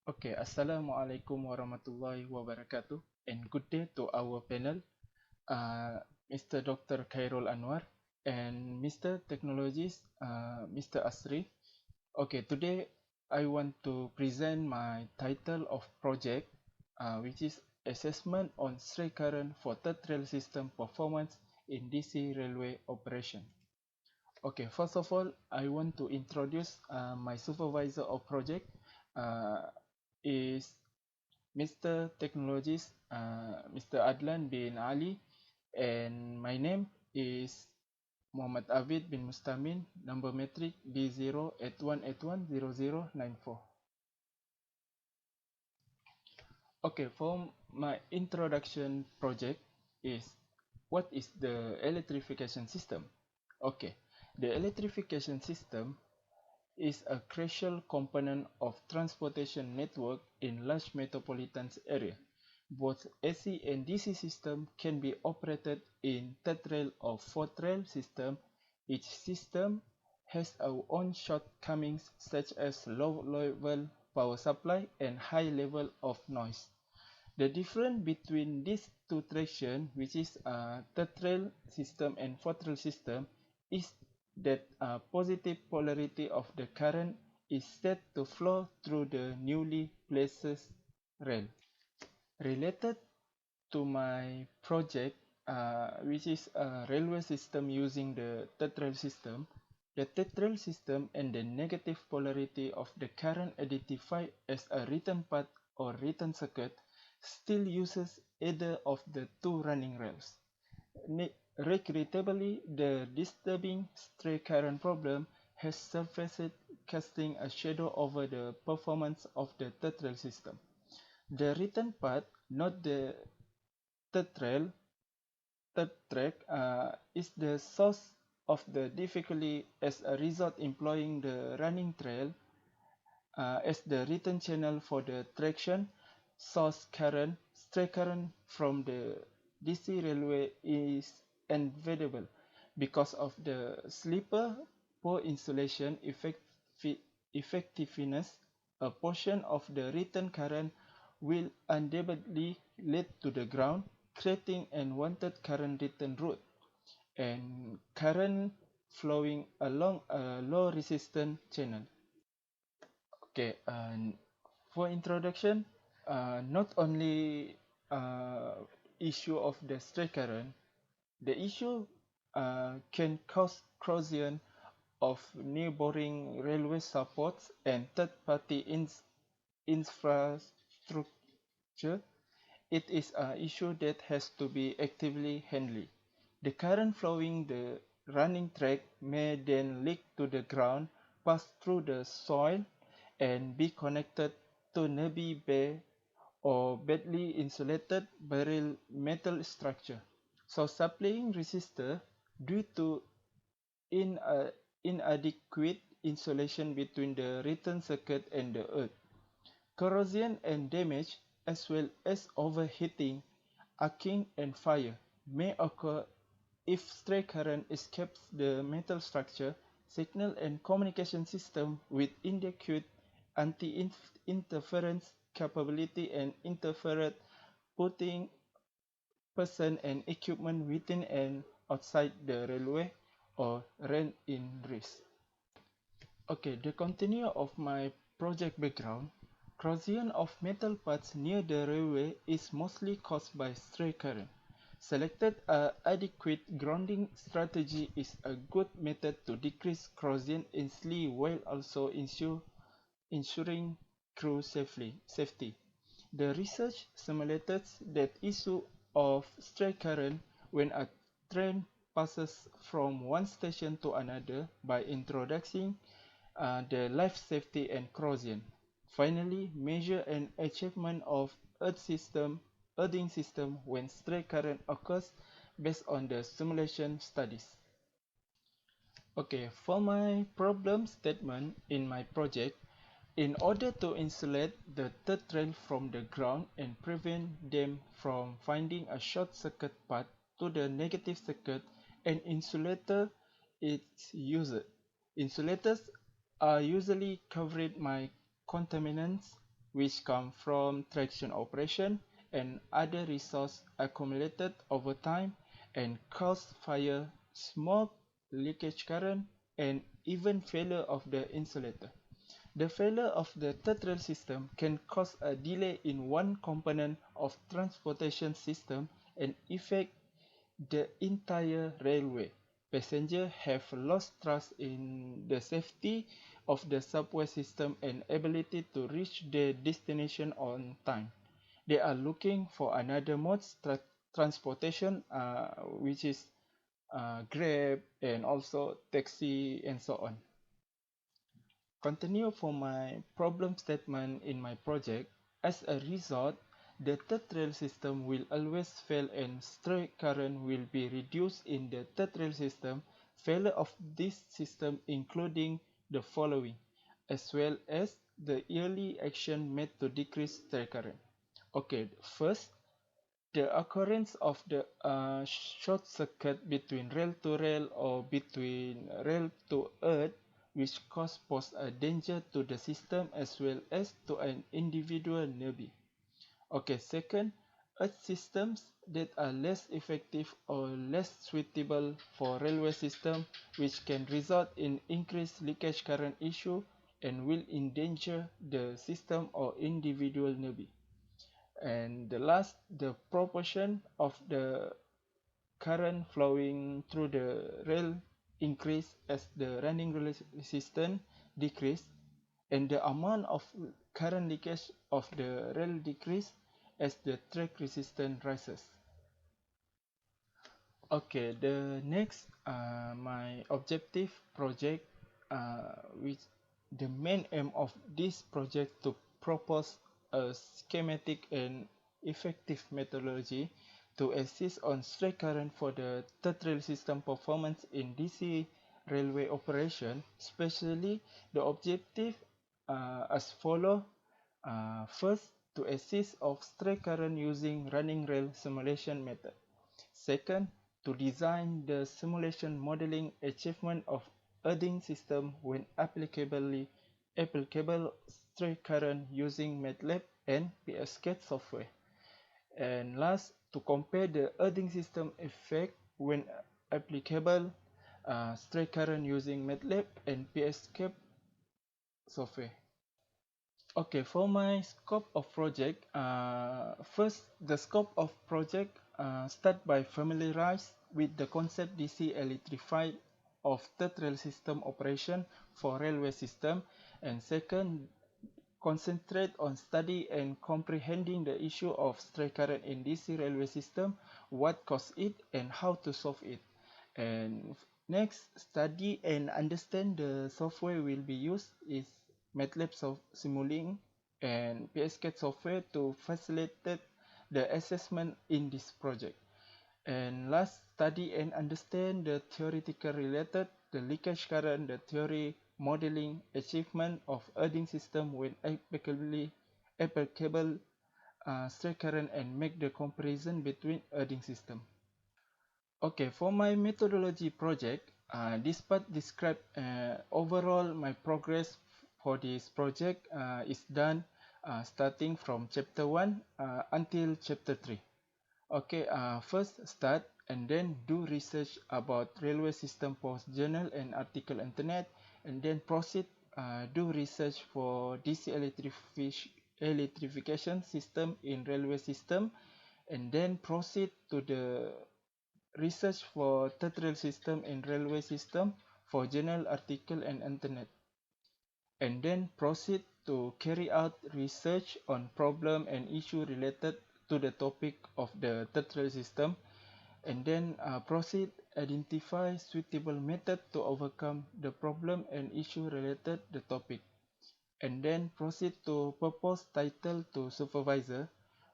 Okay, Assalamualaikum warahmatullahi wabarakatuh, and good day to our panel, Mr. Dr. Khairul Anwar and Mr. Technologist, Mr. Asri. Okay, today I want to present my title of project, which is Assessment on Stray Current for Third Rail System Performance in DC Railway Operation. Okay, first of all, I want to introduce my supervisor of project uh, is Mr. Technologist, Mr. En.Adlan bin Ali, and my name is Muhammad Avid bin Mustamin, number MATRIC B081810094. Okay, for my introduction project is what is the electrification system? Okay, the electrification system is a crucial component of transportation network in large metropolitan area. Both AC and DC system can be operated in third rail or fourth rail system. Each system has our own shortcomings such as low level power supply and high level of noise. The difference between these two traction, which is third rail system and fourth rail system, is that positive polarity of the current is set to flow through the newly placed rail. Related to my project, which is a railway system using the third rail system, the third rail system and the negative polarity of the current identified as a return path or return circuit still uses either of the two running rails. Regrettably, the disturbing stray current problem has surfaced, casting a shadow over the performance of the third rail system. The return path, not the third rail, third track, is the source of the difficulty as a result employing the running trail as the return channel for the traction source current. Stray current from the DC railway is inevitable because of the sleeper, poor insulation effectiveness. A portion of the return current will undoubtedly lead to the ground, creating an unwanted current return route and current flowing along a low resistance channel. Okay, for introduction, not only issue of the stray current, the issue can cause corrosion of neighboring railway supports and third-party infrastructure. It is an issue that has to be actively handled. The current flowing the running track may then leak to the ground, pass through the soil, and be connected to nearby bare or badly insulated burial metal structure. So supplying resistor due to in, inadequate insulation between the return circuit and the earth. Corrosion and damage, as well as overheating, arcing, and fire, may occur if stray current escapes the metal structure, signal and communication system with inadequate anti-interference capability and interfered, putting person and equipment within and outside the railway or rail in risk. Okay, the continue of my project background. Corrosion of metal parts near the railway is mostly caused by stray current. Selected adequate grounding strategy is a good method to decrease corrosion easily while also ensuring crew safety. The research simulated that issue of stray current when a train passes from one station to another by introducing the life safety and corrosion. Finally, measure an achievement of earthing system when stray current occurs based on the simulation studies. Okay, for my problem statement in my project, in order to insulate the third rail from the ground and prevent them from finding a short circuit path to the negative circuit, an insulator is used. Insulators are usually covered by contaminants which come from traction operation and other resource accumulated over time and cause fire, smoke, leakage current, and even failure of the insulator. The failure of the third rail system can cause a delay in one component of transportation system and affect the entire railway. Passengers have lost trust in the safety of the subway system and ability to reach their destination on time. They are looking for another mode transportation, which is Grab and also taxi and so on. Continue for my problem statement in my project. As a result, the third rail system will always fail and stray current will be reduced in the third rail system. Failure of this system including the following, as well as the early action made to decrease stray current. Okay, first, the occurrence of the short circuit between rail to rail or between rail to earth, which pose a danger to the system as well as to an individual newbie. Okay, second, earth systems that are less effective or less suitable for railway system, which can result in increased leakage current issue and will endanger the system or individual newbie. And the last, the proportion of the current flowing through the rail increase as the running resistance decrease, and the amount of current leakage of the rail decrease as the track resistance rises. Okay, the next, my objective project, which the main aim of this project to propose a schematic and effective methodology to assist on stray current for the third rail system performance in DC railway operation, especially the objective as follow. First, to assist of stray current using running rail simulation method. Second, to design the simulation modeling achievement of earthing system when applicable stray current using MATLAB and PSCAD software. And last, to compare the earthing system effect when applicable stray current using MATLAB and PSCAD software. Okay, for my scope of project, first the scope of project start by familiarize with the concept DC electrified of third rail system operation for railway system, and second, concentrate on study and comprehending the issue of stray current in DC railway system, what caused it and how to solve it. And next, study and understand the software will be used is MATLAB Simulink and PSCAD software to facilitate the assessment in this project. And last, study and understand the theoretical related, the leakage current, the theory, modeling, achievement of earthing system when applicable stray current and make the comparison between earthing system. Okay, for my methodology project, this part describe overall my progress for this project is done starting from chapter 1 until chapter 3. Okay, first start and then do research about railway system post journal and article internet, and then proceed do research for DC electrification system in railway system, and then proceed to the research for third rail system and railway system for journal article and internet, and then proceed to carry out research on problem and issue related to the topic of the third rail system, and then proceed identify suitable method to overcome the problem and issue related the topic, and then proceed to propose title to supervisor.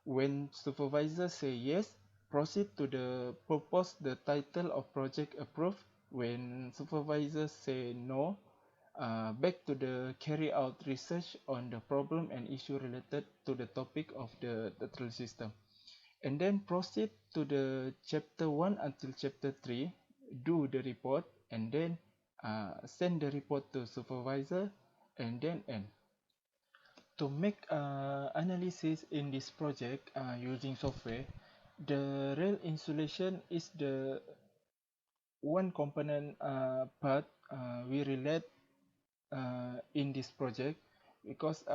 When supervisor say yes, proceed to the propose the title of project approved. When supervisor say no, back to the carry out research on the problem and issue related to the topic of the trail system, and then proceed to the chapter 1 until chapter 3, do the report, and then send the report to supervisor, and then end. To make analysis in this project using software, the rail insulation is the one component part we relate in this project, because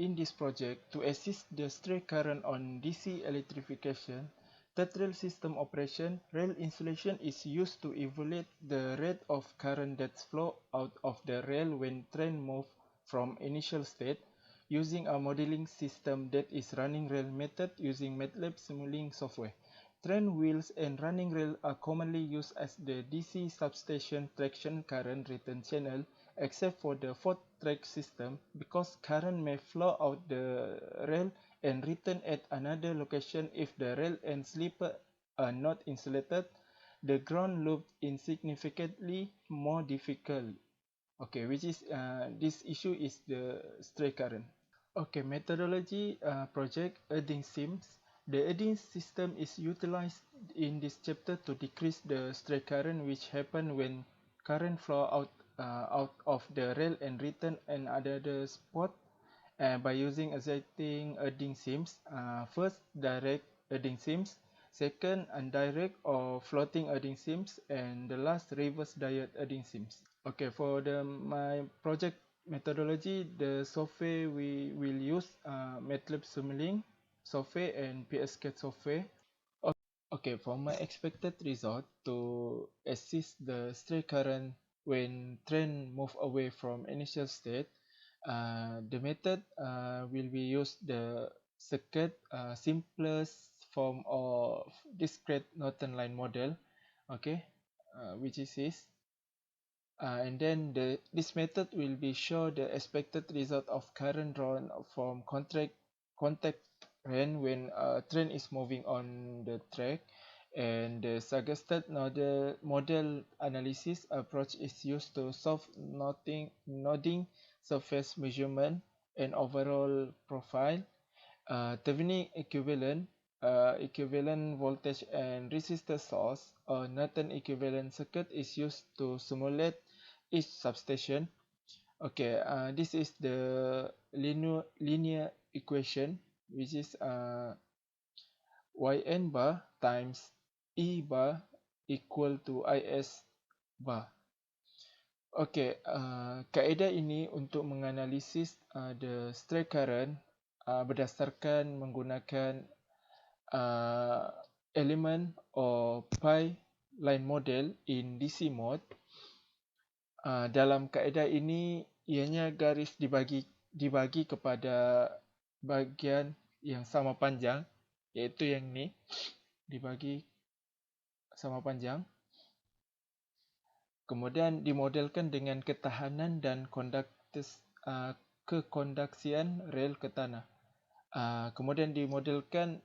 in this project, to assist the stray current on DC electrification, third rail system operation, rail insulation is used to evaluate the rate of current that flow out of the rail when train move from initial state, using a modeling system that is running rail method using MATLAB simulating software. Train wheels and running rail are commonly used as the DC substation traction current return channel, except for the fourth track system, because current may flow out the rail and return at another location if the rail and sleeper are not insulated. The ground loop is significantly more difficult. Okay, which is this issue is the stray current. Okay, methodology project earthing seams. The earthing system is utilized in this chapter to decrease the stray current which happen when current flow out of the rail and return another spot by using exciting earthing seams. First, direct earthing seams. Second, indirect or floating earthing seams, and the last, reverse diode earthing seams. Okay, for my project methodology, the software we will use MATLAB Simulink software and PSCAD software. Okay, for my expected result to assist the stray current when train move away from initial state, the method will be used the second simplest form of discrete Northern line model, okay, which is this. And then this method will be show the expected result of current drawn from contact train when a train is moving on the track, and the suggested model analysis approach is used to solve nodding surface measurement and overall profile. Thevenin equivalent voltage and resistor source or Norton equivalent circuit is used to simulate each substation. Okay, this is the linear equation, which is yn bar times E bar equal to Is bar. Okay, kaedah ini untuk menganalisis the stray current berdasarkan menggunakan element or pi line model in DC mode. Dalam kaedah ini, ianya garis dibagi kepada bahagian yang sama panjang, iaitu yang ni, dibagi sama panjang. Kemudian dimodelkan dengan ketahanan dan kekondaksian rel ke tanah. Kemudian dimodelkan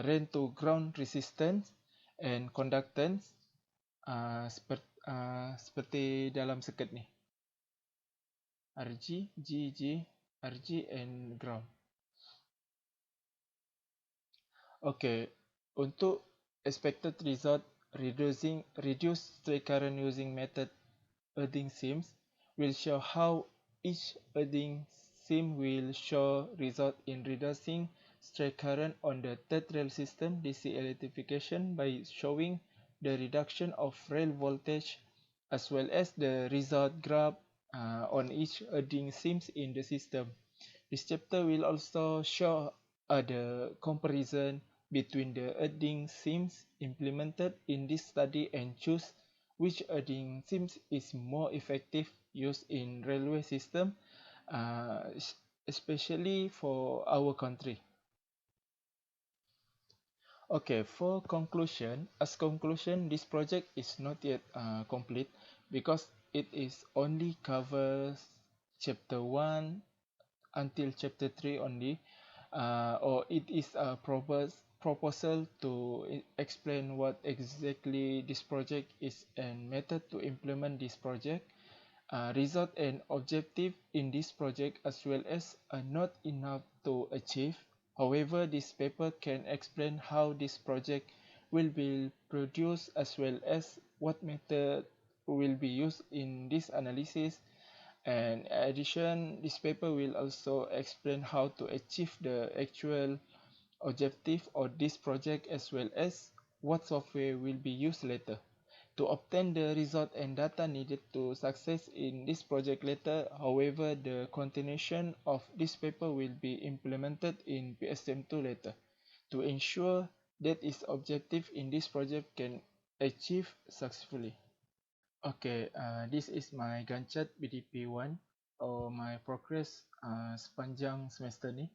rain to ground resistance and conductance seperti dalam circuit ni, RG, GG, RG and ground. Okay, untuk expected result, reduce stray current using method earthing seams will show how each earthing seam will show result in reducing stray current on the third rail system DC electrification by showing the reduction of rail voltage as well as the result graph on each earthing seams in the system. This chapter will also show the comparison between the earthing seams implemented in this study and choose which earthing seams is more effective used in railway system, especially for our country. Okay, for conclusion, this project is not yet complete because it is only covers chapter 1 until chapter 3 only, or it is a proposal to explain what exactly this project is and method to implement this project, result and objective in this project, as well as not enough to achieve. However, this paper can explain how this project will be produced as well as what method will be used in this analysis, And in addition, this paper will also explain how to achieve the actual objective of this project as well as what software will be used later. To obtain the result and data needed to success in this project later, however, the continuation of this paper will be implemented in PSM2 later to ensure that its objective in this project can achieve successfully. Okay, this is my Gantt chart BDP 1 or my progress sepanjang semester ni.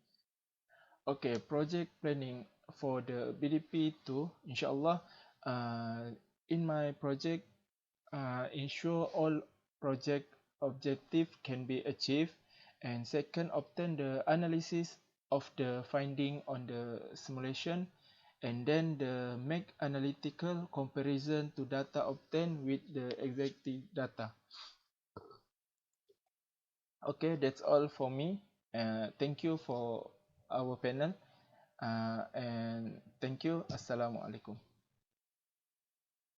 Okay, project planning for the BDP 2, insyaAllah, in my project, ensure all project objective can be achieved, and second, obtain the analysis of the finding on the simulation, and then the make analytical comparison to data obtained with the exact data. Okay, that's all for me. Thank you for our panel, and thank you. Assalamualaikum.